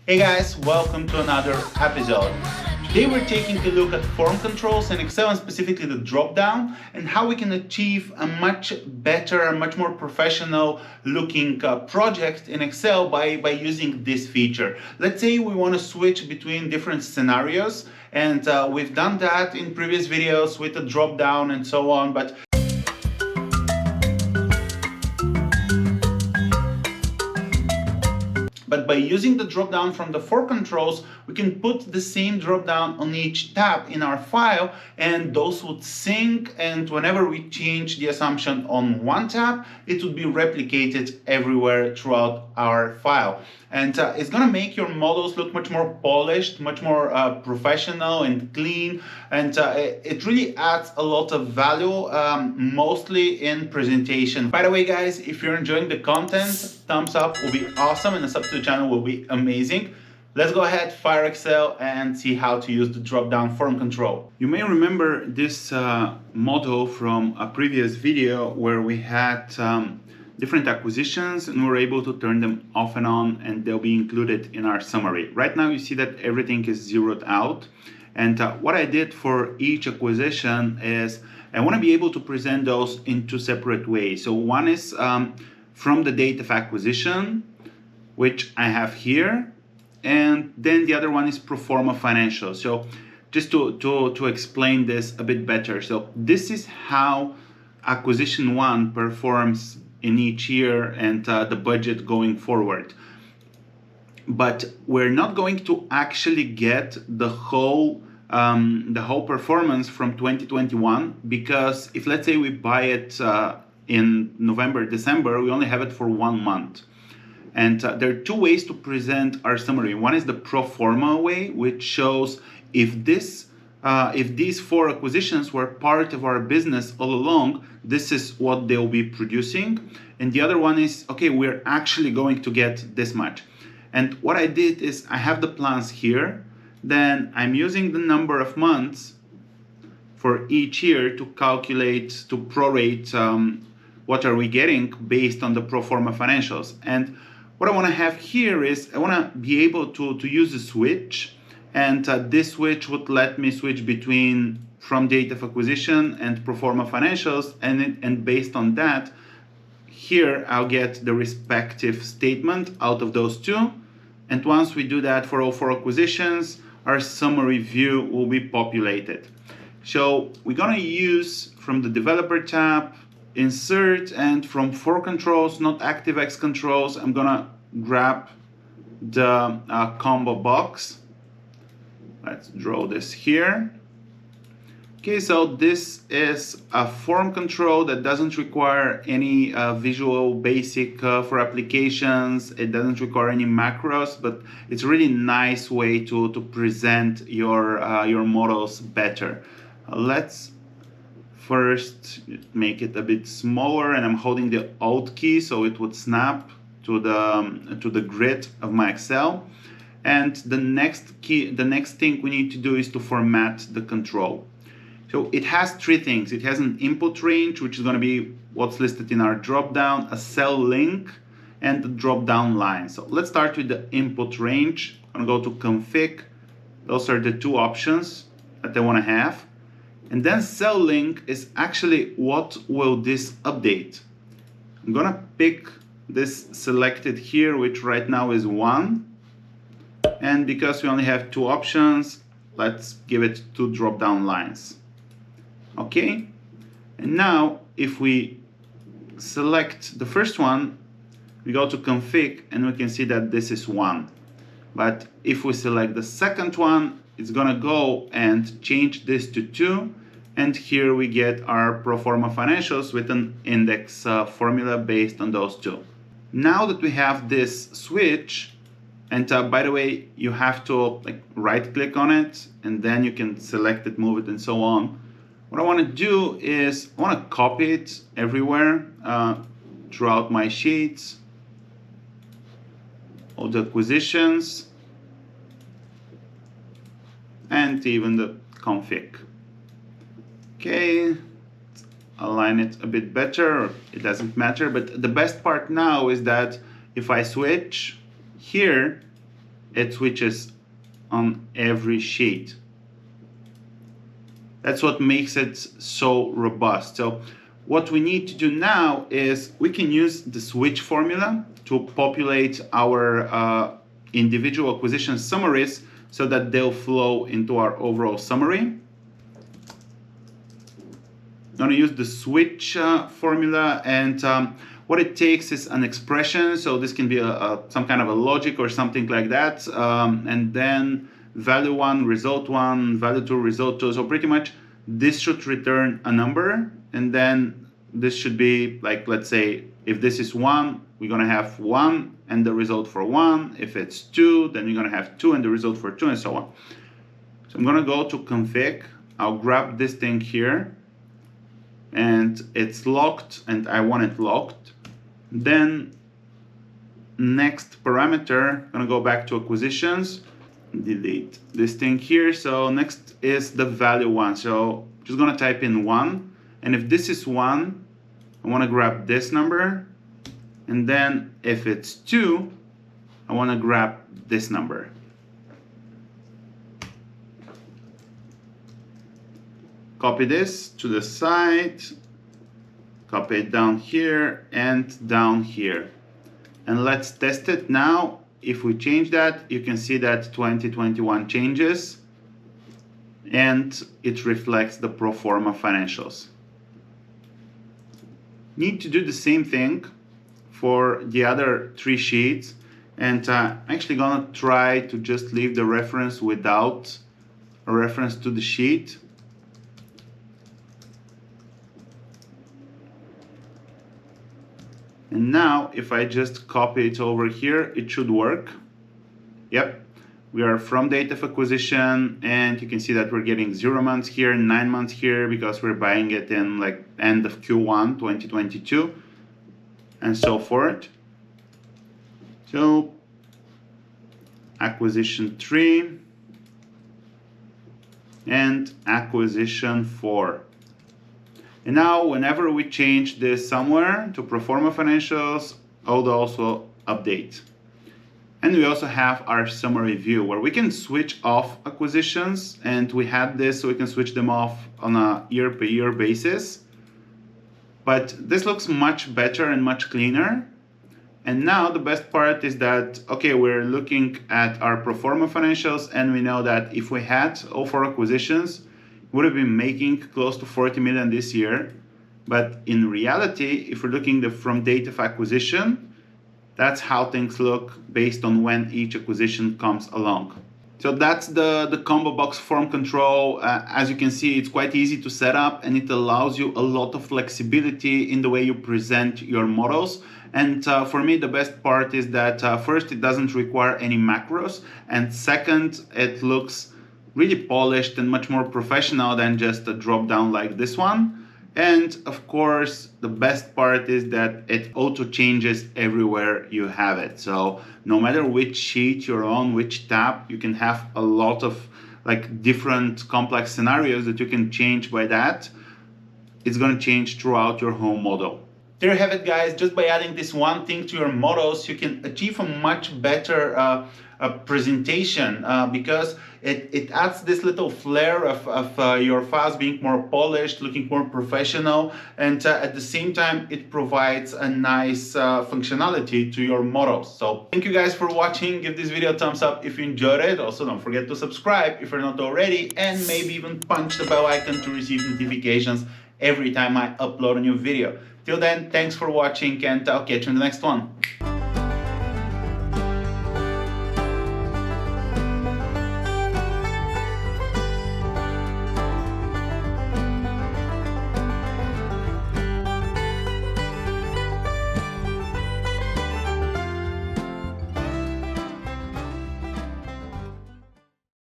Hey guys, welcome to another episode. Today we're taking a look at form controls in Excel and specifically the drop-down and how we can achieve a much better and much more professional looking project in Excel by using this feature. Let's say we want to switch between different scenarios, and we've done that in previous videos with the drop-down and so on, But by using the drop-down from the form controls, we can put the same drop-down on each tab in our file, and those would sync, and whenever we change the assumption on one tab, it would be replicated everywhere throughout our file. And it's gonna make your models look much more polished, much more professional and clean, and it really adds a lot of value, mostly in presentation. By the way, guys, if you're enjoying the content, thumbs up will be awesome, and a sub to the channel will be amazing. Let's go ahead, fire Excel, and see how to use the drop-down form control. You may remember this model from a previous video where we had different acquisitions and we're able to turn them off and on, and they'll be included in our summary. Right now you see that everything is zeroed out, and what I did for each acquisition is I want to be able to present those in two separate ways. So one is from the date of acquisition, which I have here, and then the other one is pro forma financials. So just to explain this a bit better, so this is how acquisition one performs in each year and the budget going forward. But we're not going to actually get the whole performance from 2021, because if, let's say, we buy it in November, December, we only have it for 1 month. And there are two ways to present our summary. One is the pro forma way, which shows if these 4 acquisitions were part of our business all along, this is what they'll be producing. And the other one is, okay, we're actually going to get this much. And what I did is I have the plans here, then I'm using the number of months for each year to calculate, to prorate what are we getting based on the pro forma financials. And what I want to have here is I want to be able to use a switch, and this switch would let me switch between from date of acquisition and pro forma financials, and based on that, here I'll get the respective statement out of those two. And once we do that for all 4 acquisitions, our summary view will be populated. So we're gonna use from the developer tab, insert, and from form controls, not ActiveX controls, I'm gonna grab the combo box. Let's draw this here. Okay, so this is a form control that doesn't require any visual basic for applications. It doesn't require any macros, but it's a really nice way to present your models better. Let's first make it a bit smaller, and I'm holding the Alt key so it would snap to the grid of my Excel. And the next thing we need to do is to format the control. So it has 3 things. It has an input range, which is going to be what's listed in our drop-down, a cell link, and the drop-down line. So let's start with the input range. I'm going to go to config. Those are the 2 options that I want to have. And then cell link is actually what will this update. I'm going to pick this selected here, which right now is 1. And because we only have 2 options, let's give it 2 drop-down lines. Okay, and now if we select the first one, we go to config, and we can see that this is 1. But if we select the second one, it's gonna go and change this to 2, and here we get our pro forma financials with an index formula based on those 2. Now that we have this switch, and by the way, you have to right click on it, and then you can select it, move it, and so on. What I want to do is I want to copy it everywhere throughout my sheets, all the acquisitions, and even the config. Okay, align it a bit better. It doesn't matter, but the best part now is that if I switch here, it switches on every sheet. That's what makes it so robust. So what we need to do now is we can use the switch formula to populate our individual acquisition summaries so that they'll flow into our overall summary. I'm going to use the switch formula, and what it takes is an expression. So this can be some kind of a logic or something like that, and then value 1, result 1, value 2, result 2. So pretty much this should return a number, and then this should be like, let's say, if this is 1, we're going to have 1 and the result for 1. If it's 2, then you're going to have 2 and the result for 2, and so on. So I'm going to go to config. I'll grab this thing here, and it's locked, and I want it locked. Then next parameter, I'm going to go back to acquisitions, delete this thing here. So next is the value 1. So I'm just going to type in 1, and if this is 1, I want to grab this number, and then if it's 2, I want to grab this number. Copy this to the side, copy it down here and down here. And let's test it now. If we change that, you can see that 2021 changes, and it reflects the pro forma financials. Need to do the same thing for the other 3 sheets, and I'm actually gonna try to just leave the reference without a reference to the sheet. And now if I just copy it over here, it should work. Yep, we are from date of acquisition, and you can see that we're getting 0 months here, 9 months here, because we're buying it in like end of Q1 2022, and so forth. So acquisition 3 and acquisition 4. And now whenever we change this somewhere to pro forma financials, I would also update. And we also have our summary view where we can switch off acquisitions, and we had this so we can switch them off on a year-per-year basis. But this looks much better and much cleaner. And now the best part is that, okay, we're looking at our pro forma financials, and we know that if we had all 4 acquisitions, we would have been making close to 40 million this year. But in reality, if we're looking from date of acquisition, that's how things look based on when each acquisition comes along. So that's the combo box form control. As you can see, it's quite easy to set up, and it allows you a lot of flexibility in the way you present your models. And for me, the best part is that first, it doesn't require any macros, and second, it looks really polished and much more professional than just a drop down like this one. And of course, the best part is that it auto changes everywhere you have it. So no matter which sheet you're on, which tab, you can have a lot of like different complex scenarios that you can change by that. It's going to change throughout your whole model. There you have it, guys. Just by adding this one thing to your models, you can achieve a much better presentation because it adds this little flair of your files being more polished, looking more professional, and at the same time it provides a nice functionality to your models. So thank you guys for watching. Give this video a thumbs up if you enjoyed it. Also, don't forget to subscribe if you're not already, and maybe even punch the bell icon to receive notifications every time I upload a new video. Till then, thanks for watching, and I'll catch you in the next one.